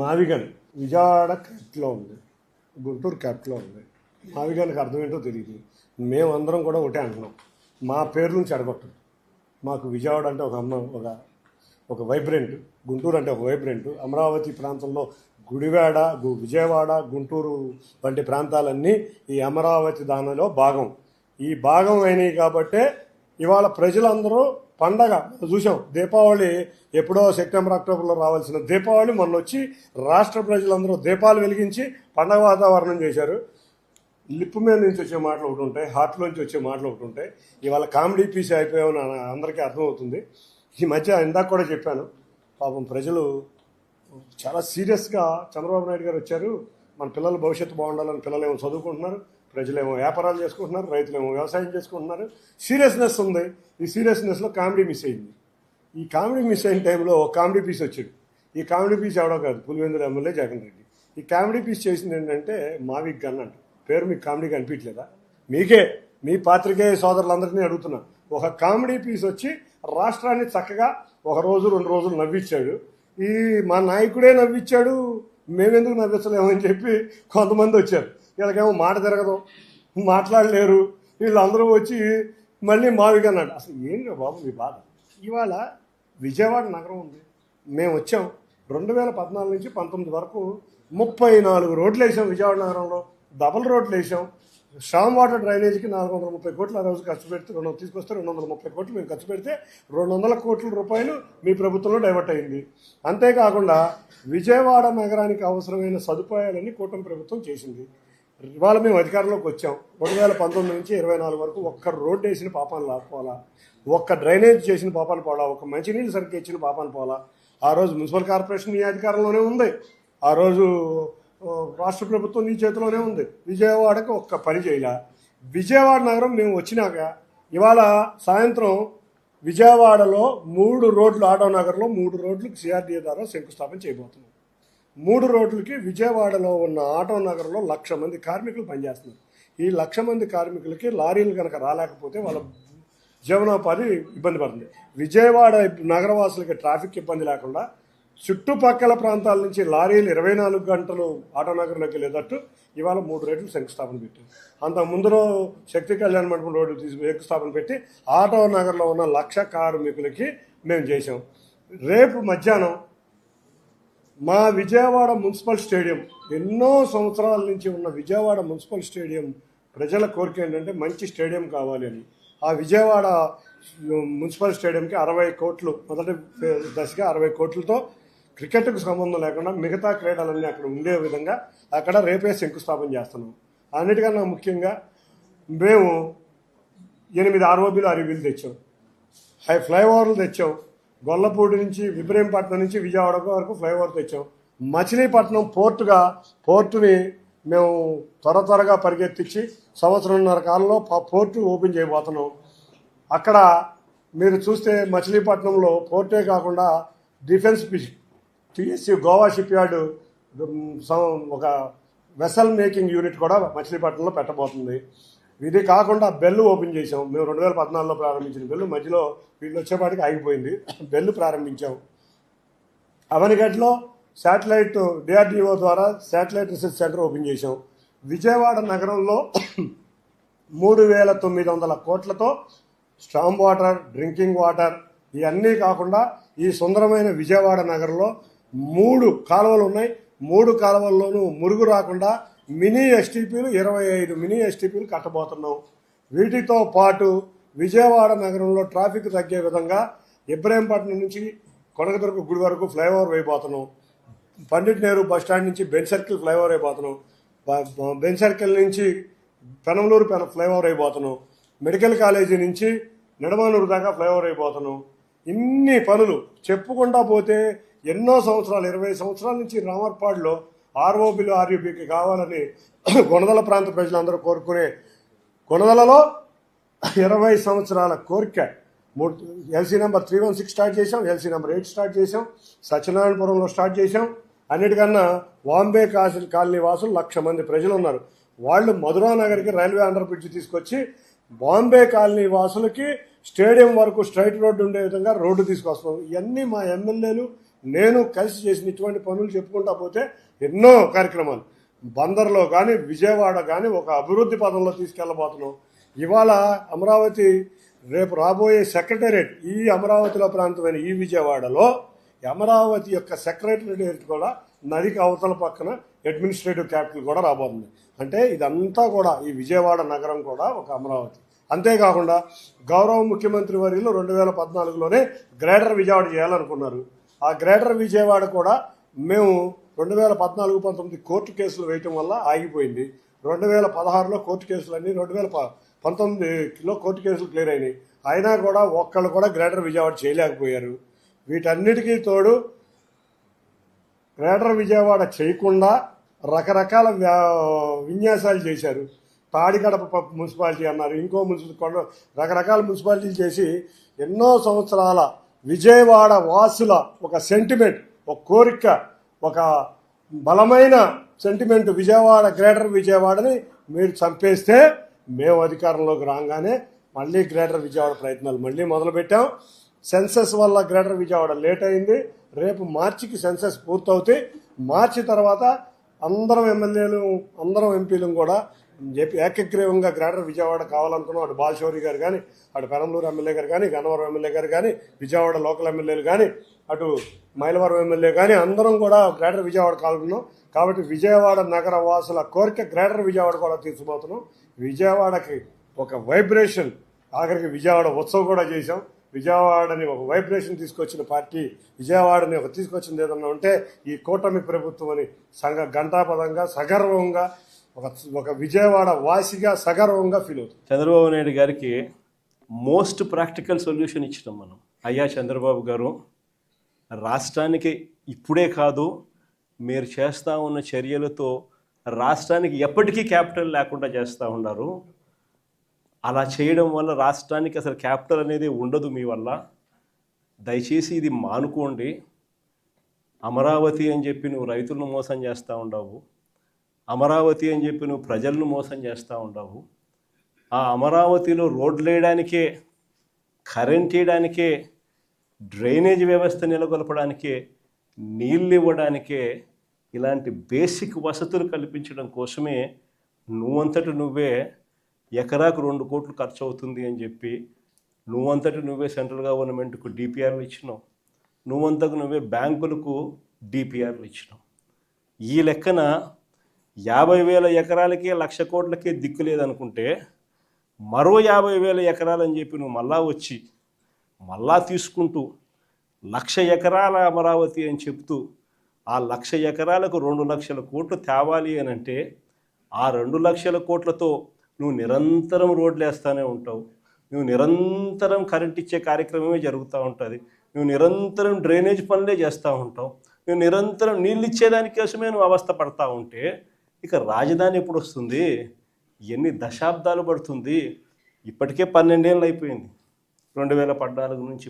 మావిగన్ విజయవాడ క్యాపిటల్లో ఉంది, గుంటూరు క్యాపిటల్లో ఉంది. మావిగన్కి అర్థం ఏంటో తెలియదు. మేమందరం కూడా ఒకటే అంటున్నాం, మా పేర్లను చెడగొట్టదు. మాకు విజయవాడ అంటే ఒక వైబ్రెంట్, గుంటూరు అంటే ఒక వైబ్రెంట్. అమరావతి ప్రాంతంలో గుడివాడ, విజయవాడ, గుంటూరు వంటి ప్రాంతాలన్నీ ఈ అమరావతి దానిలో భాగం. ఈ భాగం అయినాయి కాబట్టే ఇవాళ ప్రజలందరూ పండగ చూసాం. దీపావళి ఎప్పుడో సెప్టెంబర్ అక్టోబర్లో రావాల్సిన దీపావళి మొన్న వచ్చి రాష్ట్ర ప్రజలందరూ దీపాలు వెలిగించి పండగ వాతావరణం చేశారు. లిప్ మీద నుంచి వచ్చే మాటలు ఒకటి ఉంటాయి, హార్ట్లోంచి వచ్చే మాటలు ఒకటి ఉంటాయి. ఇవాళ కామెడీ పీస్ అయిపోయామని అందరికీ అర్థమవుతుంది. ఈ మధ్య ఇందాక కూడా చెప్పాను, పాపం ప్రజలు చాలా సీరియస్గా చంద్రబాబు నాయుడు గారు వచ్చారు, మన పిల్లల భవిష్యత్తు బాగుండాలని. పిల్లలేమో చదువుకుంటున్నారు, ప్రజలేమో వ్యాపారాలు చేసుకుంటున్నారు, రైతులేమో వ్యవసాయం చేసుకుంటున్నారు. సీరియస్నెస్ ఉంది. ఈ సీరియస్నెస్లో కామెడీ మిస్ అయింది. ఈ కామెడీ మిస్ అయిన టైంలో కామెడీ పీస్ వచ్చాడు. ఈ కామెడీ పీస్ ఎవడో కాదు, పులివెందుల ఎమ్మెల్యే జగన్ రెడ్డి. ఈ కామెడీ పీస్ చేసింది ఏంటంటే మావిక్ గన్ అంట. పేరు మీకు కామెడీగా అనిపించలేదా? మీకే, మీ పాత్రికేయ సోదరులందరినీ అడుగుతున్నా. ఒక కామెడీ పీస్ వచ్చి రాష్ట్రాన్ని చక్కగా ఒక రోజు 2 రోజులు నవ్వించాడు. ఈ మా నాయకుడే నవ్వించాడు, మేమెందుకు నవ్వించలేమని చెప్పి కొంతమంది వచ్చారు. వీళ్ళకేమో మాట తిరగదు, మాట్లాడలేరు. వీళ్ళందరూ వచ్చి మళ్ళీ మావిగా అన్నాడు. అసలు ఏంటి బాబు మీ బాధ? ఇవాళ విజయవాడ నగరం ఉంది, మేము వచ్చాం 2014 నుంచి 19 వరకు 34 రోడ్లు వేసాం విజయవాడ నగరంలో. డబల్ రోడ్లు వేసాం. స్టామ్ వాటర్ డ్రైనేజీకి 430 కోట్లు ఆ రోజు ఖర్చు పెడితే, తీసుకొస్తే 230 కోట్లు మేము ఖర్చు పెడితే 200 కోట్ల రూపాయలు మీ ప్రభుత్వంలో డైవర్ట్ అయింది. అంతేకాకుండా విజయవాడ నగరానికి అవసరమైన సదుపాయాలన్నీ కూటమి ప్రభుత్వం చేసింది. ఇవాళ మేము అధికారంలోకి వచ్చాం. 2019 నుంచి 24 వరకు ఒక్క రోడ్డు వేసిన పాపాలు లాక్కోవాలా, ఒక్క డ్రైనేజ్ చేసిన పాపాలు పోలా, ఒక్క మంచినీళ్ళు సరిగ్గా ఇచ్చిన పాపాలు పోలా. ఆ రోజు మున్సిపల్ కార్పొరేషన్ మీ అధికారంలోనే ఉంది, ఆ రోజు రాష్ట్ర ప్రభుత్వం నీ చేతిలోనే ఉంది. విజయవాడకు ఒక్క పని చేయలే. విజయవాడ నగరం మేము వచ్చినాక ఇవాళ సాయంత్రం విజయవాడలో 3 రోడ్లు, ఆటో నగర్లో 3 రోడ్లకు సిఆర్డీఏ ద్వారా శంకుస్థాపన చేయబోతున్నాం. 3 రోడ్లకి విజయవాడలో ఉన్న ఆటో నగర్లో 1,00,000 మంది కార్మికులు పనిచేస్తున్నారు. ఈ 1,00,000 మంది కార్మికులకి లారీలు కనుక రాలేకపోతే వాళ్ళ జీవనోపాధి ఇబ్బంది పడుతుంది. విజయవాడ నగరవాసులకి ట్రాఫిక్ ఇబ్బంది లేకుండా చుట్టుపక్కల ప్రాంతాల నుంచి లారీలు 24 గంటలు ఆటో నగర్లోకి వెళ్ళేటట్టు ఇవాళ 3 రేట్లు శంకుస్థాపన పెట్టాం. అంత ముందులో శక్తి కళ్యాణ మండపం రోడ్డు శంకుస్థాపన పెట్టి ఆటో నగర్లో ఉన్న 1,00,000 కార్మికులకి మేము చేసాం. రేపు మధ్యాహ్నం మా విజయవాడ మున్సిపల్ స్టేడియం, ఎన్నో సంవత్సరాల నుంచి ఉన్న విజయవాడ మున్సిపల్ స్టేడియం ప్రజల కోరిక ఏంటంటే మంచి స్టేడియం కావాలి అని. ఆ విజయవాడ మున్సిపల్ స్టేడియంకి 60 కోట్లు, మొదటి దశగా 60 కోట్లతో క్రికెట్కు సంబంధం లేకుండా మిగతా క్రీడలన్నీ అక్కడ ఉండే విధంగా అక్కడ రేపే శంకుస్థాపన చేస్తున్నాం. అన్నిటికన్నా ముఖ్యంగా మేము 8 ఆర్ఓబీలు, అరిబీలు తెచ్చాం, ఫ్లైఓవర్లు తెచ్చాం. గొల్లపూడి నుంచి ఇబ్రహీంపట్నం నుంచి విజయవాడ వరకు ఫ్లైఓవర్ తెచ్చాం. మచిలీపట్నం పోర్టుని మేము త్వరగా పరిగెత్తించి 1.5 కాలంలో పోర్టు ఓపెన్ చేయబోతున్నాం. అక్కడ మీరు చూస్తే మచిలీపట్నంలో పోర్టే కాకుండా defence TSC Goa ship yard ఒక వెసల్ మేకింగ్ యూనిట్ కూడా మచిలీపట్నంలో పెట్టబోతుంది. ఇది కాకుండా బెల్లు ఓపెన్ చేసాం. మేము 2014లో ప్రారంభించిన బెల్లు మధ్యలో వీళ్ళు వచ్చేపాటికి ఆగిపోయింది. బెల్లు ప్రారంభించాం. అవనిగడ్లో శాటిలైట్ డిఆర్డిఓ ద్వారా శాటిలైట్ రీసెర్చ్ సెంటర్ ఓపెన్ చేసాం. విజయవాడ నగరంలో 3,900 కోట్లతో స్టామ్ వాటర్, డ్రింకింగ్ వాటర్ ఇవన్నీ కాకుండా ఈ సుందరమైన విజయవాడ నగరంలో 3 కాలువలు ఉన్నాయి. 3 కాలువల్లోనూ మురుగు రాకుండా మినీ ఎస్టీపీలు 25 మినీ ఎస్టీపీలు కట్టబోతున్నాం. వీటితో పాటు విజయవాడ నగరంలో ట్రాఫిక్ తగ్గే విధంగా ఇబ్రహీంపట్నం నుంచి కొనకదుర్గ గుడి వరకు ఫ్లైఓవర్ వేయబోతున్నాం. పండిట్ నెహ్రూ బస్టాండ్ నుంచి బెంచ్ సర్కిల్ ఫ్లైఓవర్ అయిపోతున్నాం. బెంచ్ సర్కిల్ నుంచి పెనంలూరు ఫ్లైఓవర్ అయిపోతున్నాం. మెడికల్ కాలేజీ నుంచి నిడమానూరు దాకా ఫ్లైఓవర్ అయిపోతున్నాం. ఇన్ని పనులు చెప్పుకుంటా పోతే ఎన్నో సంవత్సరాలు, 20 సంవత్సరాల నుంచి రామర్పాడులో ఆర్ఓబీలు, ఆర్యూబీకి కావాలని కొనదల ప్రాంత ప్రజలందరూ కోరుకునే కొనదలలో 20 సంవత్సరాల కోరిక. ఎల్సీ నెంబర్ 316 స్టార్ట్ చేసాం, ఎల్సీ నెంబర్ 8 స్టార్ట్ చేసాం, సత్యనారాయణపురంలో స్టార్ట్ చేసాం. అన్నిటికన్నా బాంబే కాలనీ వాసులు 1,00,000 మంది ప్రజలు ఉన్నారు. వాళ్ళు మధురా నగర్కి రైల్వే అండర్ బ్రిడ్జ్ తీసుకొచ్చి బాంబే కాలనీ వాసులకి స్టేడియం వరకు స్ట్రైట్ రోడ్డు ఉండే విధంగా రోడ్డు తీసుకొస్తున్నాం. ఇవన్నీ మా ఎమ్మెల్యేలు, నేను కలిసి చేసిన ఇటువంటి పనులు చెప్పుకుంటా పోతే ఎన్నో కార్యక్రమాలు బందర్లో కానీ విజయవాడ కానీ ఒక అభివృద్ధి పదంలో తీసుకెళ్ళబోతున్నాం. ఇవాళ అమరావతి రేపు రాబోయే సెక్రటేరియట్ ఈ అమరావతిలో ప్రాంతమైన ఈ విజయవాడలో అమరావతి యొక్క సెక్రటేరియట్ కూడా నదికి అవతల పక్కన అడ్మినిస్ట్రేటివ్ క్యాపిటల్ కూడా రాబోతుంది. అంటే ఇదంతా కూడా ఈ విజయవాడ నగరం కూడా ఒక అమరావతి. అంతేకాకుండా గౌరవ ముఖ్యమంత్రి వర్యులు 2014లోనే గ్రేటర్ విజయవాడ చేయాలనుకున్నారు. ఆ గ్రేటర్ విజయవాడ కూడా మేము 2014-19 కోర్టు కేసులు వేయటం వల్ల ఆగిపోయింది. 2016లో కోర్టు కేసులన్నీ 2019లో కోర్టు కేసులు క్లియర్ అయినాయి. అయినా కూడా ఒక్కళ్ళు కూడా గ్రేటర్ విజయవాడ చేయలేకపోయారు. వీటన్నిటికీ తోడు గ్రేటర్ విజయవాడ చేయకుండా రకరకాల విన్యాసాలు చేశారు. తాడికడప మున్సిపాలిటీ అన్నారు, ఇంకో రకరకాల మున్సిపాలిటీలు చేసి ఎన్నో సంవత్సరాల విజయవాడ వాసుల ఒక సెంటిమెంట్, ఒక కోరిక, ఒక బలమైన సెంటిమెంట్ విజయవాడ గ్రేటర్ విజయవాడని మీరు చంపేస్తే మేము అధికారంలోకి రాగానే మళ్ళీ గ్రేటర్ విజయవాడ ప్రయత్నాలు మళ్ళీ మొదలుపెట్టాం. సెన్సస్ వల్ల గ్రేటర్ విజయవాడ లేట్ అయింది. రేపు మార్చికి సెన్సస్ పూర్తవుతాయి. మార్చి తర్వాత అందరం ఎమ్మెల్యేలు అందరం ఎంపీలు కూడా ఏకగ్రీవంగా గ్రేటర్ విజయవాడ కావాలనుకున్నాం. అటు బాలశౌరి గారు కానీ, అటు పెరంబలూరు ఎమ్మెల్యే గారు కానీ, గన్నవరం ఎమ్మెల్యే గారు కానీ, విజయవాడ లోకల్ ఎమ్మెల్యేలు కానీ, అటు మైలవరం ఎమ్మెల్యే కానీ అందరం కూడా గ్రేటర్ విజయవాడ కావాలనుకున్నాం. కాబట్టి విజయవాడ నగర వాసుల కోరిక గ్రేటర్ విజయవాడ కూడా తీసుకుపోతున్నాం. విజయవాడకి ఒక వైబ్రేషన్, ఆఖరికి విజయవాడ ఉత్సవం కూడా చేశాం. విజయవాడని ఒక వైబ్రేషన్ తీసుకొచ్చిన పార్టీ, విజయవాడని ఒక తీసుకొచ్చింది ఏదన్నా ఉంటే ఈ కూటమి ప్రభుత్వం అని ఘంటాపదంగా సగర్వంగా ఒక విజయవాడ వాసిగా సగర్వంగా ఫీల్ అవుతుంది. చంద్రబాబు నాయుడు గారికి మోస్ట్ ప్రాక్టికల్ సొల్యూషన్ ఇచ్చినాం మనం. అయ్యా చంద్రబాబు గారు, రాష్ట్రానికి ఇప్పుడే కాదు, మీరు చేస్తూ ఉన్న చర్యలతో రాష్ట్రానికి ఎప్పటికీ క్యాపిటల్ లేకుండా చేస్తూ ఉన్నారు. అలా చేయడం వల్ల రాష్ట్రానికి అసలు క్యాపిటల్ అనేది ఉండదు మీ వల్ల. దయచేసి ఇది మానుకోండి. అమరావతి అని చెప్పి నువ్వు రైతులను మోసం చేస్తూ ఉండవు, అమరావతి అని చెప్పి నువ్వు ప్రజలను మోసం చేస్తూ ఉండవు. ఆ అమరావతిలో రోడ్లు వేయడానికే, కరెంట్ వేయడానికే, డ్రైనేజ్ వ్యవస్థ నెలకొల్పడానికే, నీళ్ళు ఇవ్వడానికే, ఇలాంటి బేసిక్ వసతులు కల్పించడం కోసమే నువ్వంతటి నువ్వే ఎకరాకు 2 కోట్లు ఖర్చు అవుతుంది అని చెప్పి నువ్వంతటి నువ్వే సెంట్రల్ గవర్నమెంట్కు డిపిఆర్లు ఇచ్చినావు, నువ్వంతకు నువ్వే బ్యాంకులకు డిపిఆర్లు ఇచ్చినావు. ఈ లెక్కన 50,000 ఎకరాలకే 1,00,000 కోట్లకే దిక్కు లేదనుకుంటే మరో 50,000 ఎకరాలని చెప్పి నువ్వు మళ్ళా వచ్చి మళ్ళా తీసుకుంటూ 1,00,000 ఎకరాల అమరావతి అని చెప్తూ ఆ 1,00,000 ఎకరాలకు 2,00,000 కోట్లు తేవాలి అని అంటే ఆ 2,00,000 కోట్లతో నువ్వు నిరంతరం రోడ్లు వేస్తూనే ఉంటావు, నువ్వు నిరంతరం కరెంట్ ఇచ్చే కార్యక్రమమే జరుగుతూ ఉంటుంది, నువ్వు నిరంతరం డ్రైనేజ్ పనులే చేస్తూ ఉంటావు, నువ్వు నిరంతరం నీళ్ళు ఇచ్చేదానికోసమే నువ్వు అవస్థ పడతా ఉంటే ఇక రాజధాని ఎప్పుడు వస్తుంది? ఎన్ని దశాబ్దాలు పడుతుంది? ఇప్పటికే 12 ఏళ్ళు అయిపోయింది 2014 నుంచి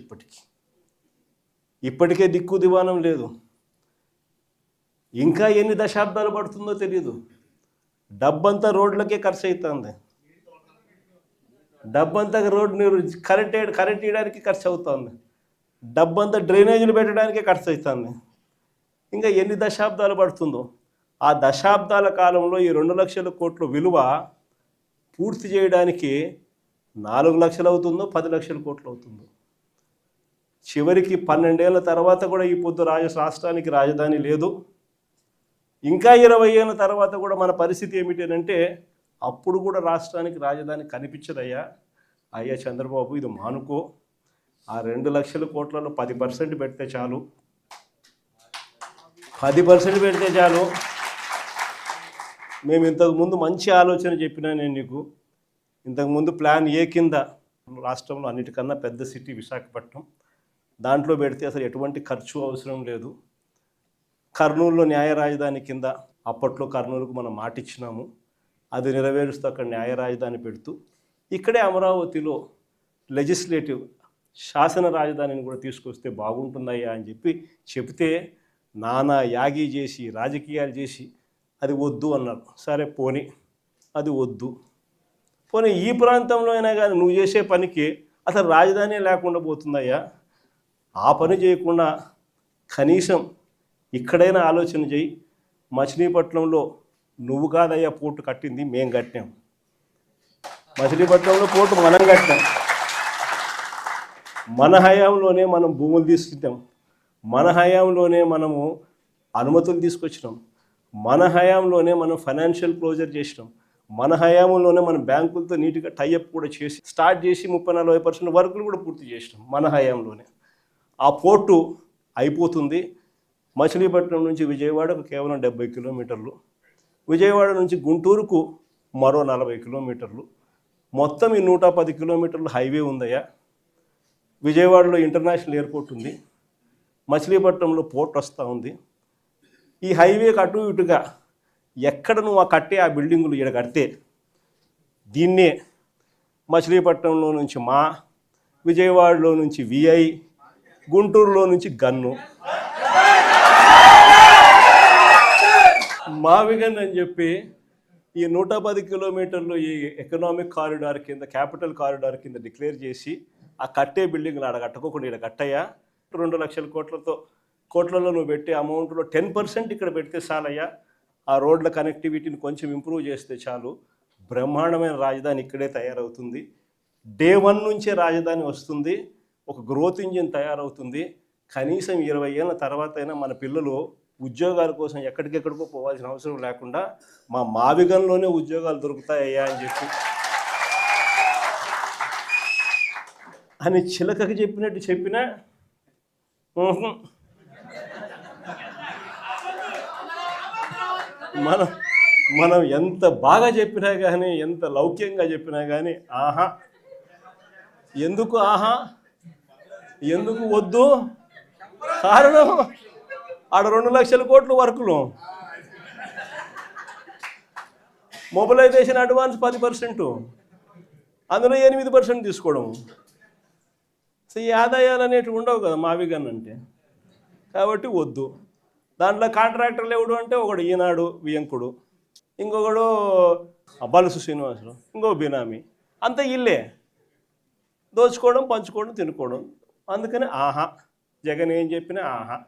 ఇప్పటికే దిక్కు దివానం లేదు. ఇంకా ఎన్ని దశాబ్దాలు పడుతుందో తెలియదు. డబ్బంతా రోడ్లకే ఖర్చు అవుతుంది, డబ్బంతా రోడ్డు కరెంట్ ఇవ్వడానికి ఖర్చు అవుతుంది, డబ్బంతా డ్రైనేజీలు పెట్టడానికే ఖర్చు అవుతుంది. ఇంకా ఎన్ని దశాబ్దాలు పడుతుందో. ఆ దశాబ్దాల కాలంలో ఈ 2,00,000 కోట్ల విలువ పూర్తి చేయడానికి 4 లక్షలు అవుతుందో 10 లక్షల కోట్లు అవుతుందో. చివరికి 12 ఏళ్ళ తర్వాత కూడా ఈ పొద్దు రాష్ట్రానికి రాజధాని లేదు. ఇంకా 20 ఏళ్ళ తర్వాత కూడా మన పరిస్థితి ఏమిటంటే అప్పుడు కూడా రాష్ట్రానికి రాజధాని కనిపించదయ్యా. అయ్యా చంద్రబాబు, ఇది మానుకో. ఆ 2 లక్షల కోట్లలో 10% పెడితే చాలు, 10% పెడితే చాలు. మేము ఇంతకుముందు మంచి ఆలోచన చెప్పినా నేను నీకు. ఇంతకుముందు ప్లాన్ ఏ కింద రాష్ట్రంలో అన్నిటికన్నా పెద్ద సిటీ విశాఖపట్నం, దాంట్లో పెడితే అసలు ఎటువంటి ఖర్చు అవసరం లేదు. కర్నూలులో న్యాయ రాజధాని కింద అప్పట్లో కర్నూలుకు మనం మాట ఇచ్చినాము, అది నెరవేరుస్తూ అక్కడ న్యాయ రాజధాని పెడుతూ ఇక్కడే అమరావతిలో లెజిస్లేటివ్ శాసన రాజధానిని కూడా తీసుకొస్తే బాగుంటుందయ్యా అని చెప్తే నానా యాగి చేసి రాజకీయాలు చేసి అది వద్దు అన్నారు. సరే పోనీ, అది వద్దు. పోనీ ఈ ప్రాంతంలో అయినా కానీ నువ్వు చేసే పనికి అసలు రాజధాని లేకుండా పోతుందయ్యా. ఆ పని చేయకుండా కనీసం ఇక్కడైనా ఆలోచన చేయి. మచిలీపట్నంలో నువ్వు కాదయ్యా పోర్టు కట్టింది, మేం కట్టాం. మచిలీపట్నంలో పోర్టు మనం కట్టాం. మన హయాంలోనే మనం భూములు తీసుకుంటాం, మన హయాంలోనే మనము అనుమతులు తీసుకొచ్చినాం, మన హయాంలోనే మనం ఫైనాన్షియల్ క్లోజర్ చేసినాం, మన హయాంలోనే మనం బ్యాంకులతో నీట్గా టైఅప్ కూడా చేసి స్టార్ట్ చేసి 30-40% వర్కులు కూడా పూర్తి చేసినాం మన హయాంలోనే. ఆ పోర్టు అయిపోతుంది. మచిలీపట్నం నుంచి విజయవాడకు కేవలం 70 కిలోమీటర్లు, విజయవాడ నుంచి గుంటూరుకు మరో 40 కిలోమీటర్లు, మొత్తం ఈ 110 కిలోమీటర్లు హైవే ఉందయ్యా. విజయవాడలో ఇంటర్నేషనల్ ఎయిర్పోర్ట్ ఉంది, మచిలీపట్నంలో పోర్ట్ వస్తూ ఉంది. ఈ హైవేకి అటు ఇటుగా ఎక్కడ నువ్వు కట్టే ఆ బిల్డింగులు ఇక్కడ కడితే దీన్నే మచిలీపట్నంలో నుంచి మా, విజయవాడలో నుంచి విఐ, గుంటూరులో నుంచి గన్ను, మావిగన్ అని చెప్పి ఈ 110 కిలోమీటర్లు ఈ ఎకనామిక్ కారిడార్ కింద, క్యాపిటల్ కారిడార్ కింద డిక్లేర్ చేసి ఆ కట్టే బిల్డింగ్లు ఆడ కట్టుకోకుండా ఇక్కడ కట్టయ్యా. 2 లక్షల కోట్లలో నువ్వు పెట్టే అమౌంట్లో 10% ఇక్కడ పెడితే చాలయ్యా. ఆ రోడ్ల కనెక్టివిటీని కొంచెం ఇంప్రూవ్ చేస్తే చాలు, బ్రహ్మాండమైన రాజధాని ఇక్కడే తయారవుతుంది. డే 1 నుంచే రాజధాని వస్తుంది, ఒక గ్రోత్ ఇంజిన్ తయారవుతుంది. కనీసం 20 ఏళ్ళ తర్వాత అయినా మన పిల్లలు ఉద్యోగాల కోసం ఎక్కడికెక్కడికో పోవాల్సిన అవసరం లేకుండా మా మావిగంలోనే ఉద్యోగాలు దొరుకుతాయ్యా అని చెప్పి అని చిలకకి చెప్పినట్టు చెప్పినా మనం ఎంత బాగా చెప్పినా కానీ, ఎంత లౌక్యంగా చెప్పినా కానీ ఆహా, ఎందుకు ఆహా, ఎందుకు వద్దు? కారణం ఆడ 2 లక్షల కోట్ల వర్కులు, మొబిలైజేషన్ అడ్వాన్స్ 10%, అందులో 8% తీసుకోవడం. సో ఈ ఆదాయాలు అనేటివి ఉండవు కదా మావిగన్ అంటే, కాబట్టి వద్దు. దాంట్లో కాంట్రాక్టర్లు ఎవడు అంటే ఒకడు ఈనాడు వియంకుడు, ఇంకొకడు బలుసు శ్రీనివాసులు, ఇంకో బినామీ, అంత ఇల్లే దోచుకోవడం, పంచుకోవడం, తినుకోవడం. అందుకని ఆహా, జగన్ ఏం చెప్పినా ఆహా.